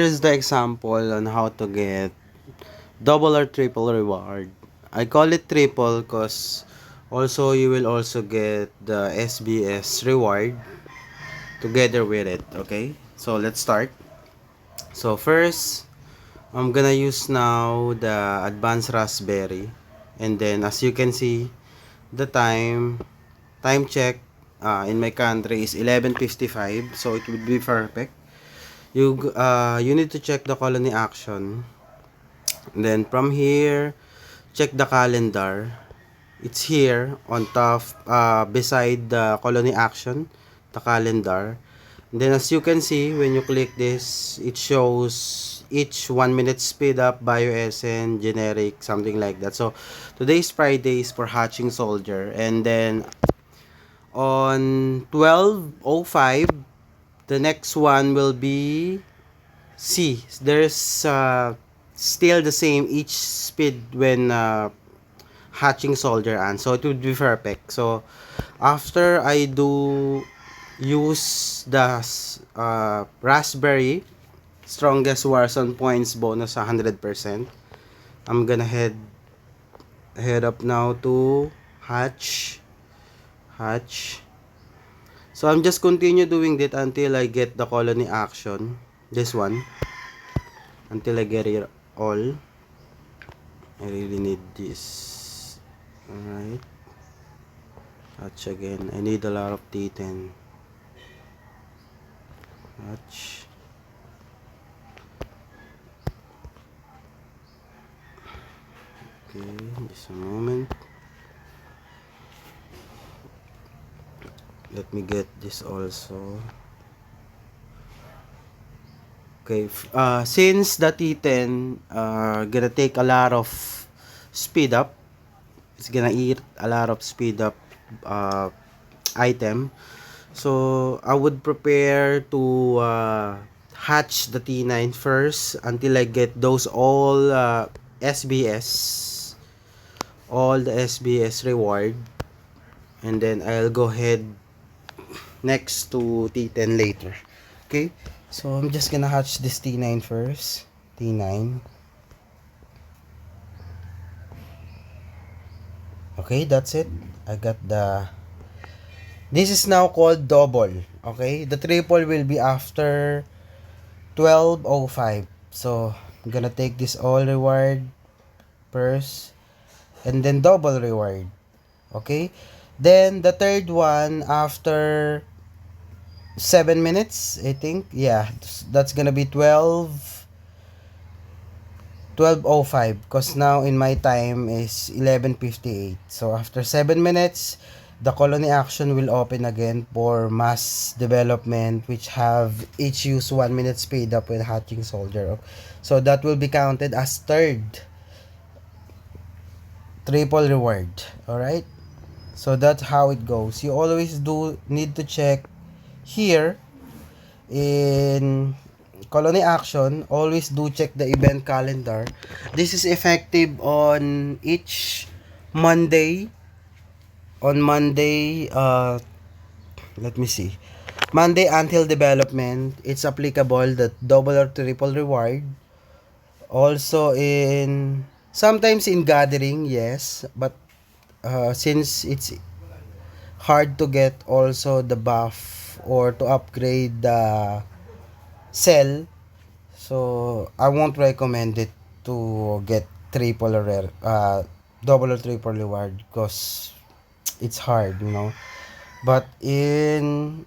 Here's the example on how to get double or triple reward. I call it triple because also you will also get the SBS reward together with it. Okay, so let's start. So first, I'm gonna use now the advanced raspberry, and then as you can see, the time check in my country is 11:55, so it would be perfect. You need to check the colony action. And then from here, check the calendar. It's here on top, beside the colony action, the calendar. And then as you can see, when you click this, it shows each 1 minute speed up, BioSN, generic, something like that. So today's Friday is for Hatching Soldier. And then on 12:05, the next one will be C. There's still the same each speed when hatching soldier, and so it would be perfect. So after I do use the raspberry strongest Warzone points bonus 100%, I'm gonna head up now to hatch. So I'm just continue doing that until I get the colony action, this one, until I get it all. I really need this. Alright. Hatch again. I need a lot of T10. Hatch. Okay, just a moment. Let me get this also. Okay, since the T10 gonna take a lot of speed up, it's gonna eat a lot of speed up item. So I would prepare to hatch the T9 first until I get those all SBS, all the SBS reward, and then I'll go ahead next to T10 later. Okay, so I'm just gonna hatch this T9 first. T9. Okay, that's it. I got the... This is now called double. Okay, the triple will be after 12:05. So I'm gonna take this all reward first, and then double reward. Okay, then the third one after 7 minutes, I think. Yeah, that's gonna be 12:05, because now in my time is 11:58. So after 7 minutes, the colony action will open again for mass development, which have each use 1 minute speed up when hatching soldier. So that will be counted as third triple reward. All right, so that's how it goes. You always do need to check here in colony action. Always do check the event calendar. This is effective on each Monday. On Monday, let me see, Monday until development, it's applicable, that double or triple reward. Also in, sometimes in gathering, yes, but since it's hard to get also the buff or to upgrade the cell, so I won't recommend it to get triple or rare, double or triple reward, because it's hard, you know. But in,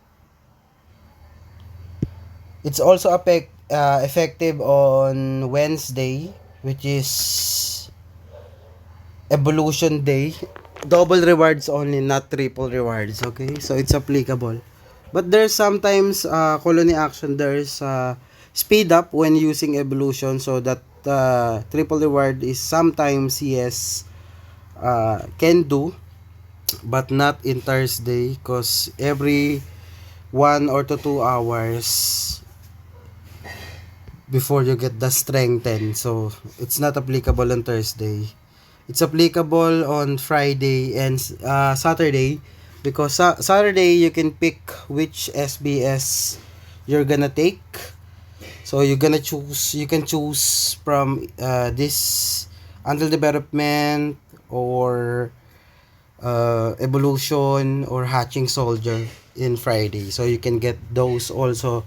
it's also effective on Wednesday, which is evolution day. Double rewards only, not triple rewards. Okay, so it's applicable. But there's sometimes colony action, there's speed up when using evolution, so that triple reward is sometimes, yes, can do, but not in Thursday, because every 1 or 2 hours before you get the strengthen, so it's not applicable on Thursday. It's applicable on Friday and Saturday, because Saturday you can pick which SBS you're gonna take. So you can choose from this until development or evolution or hatching soldier in Friday. So you can get those also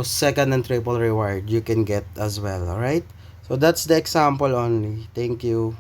second and triple reward you can get as well. All right, so that's the example only. Thank you.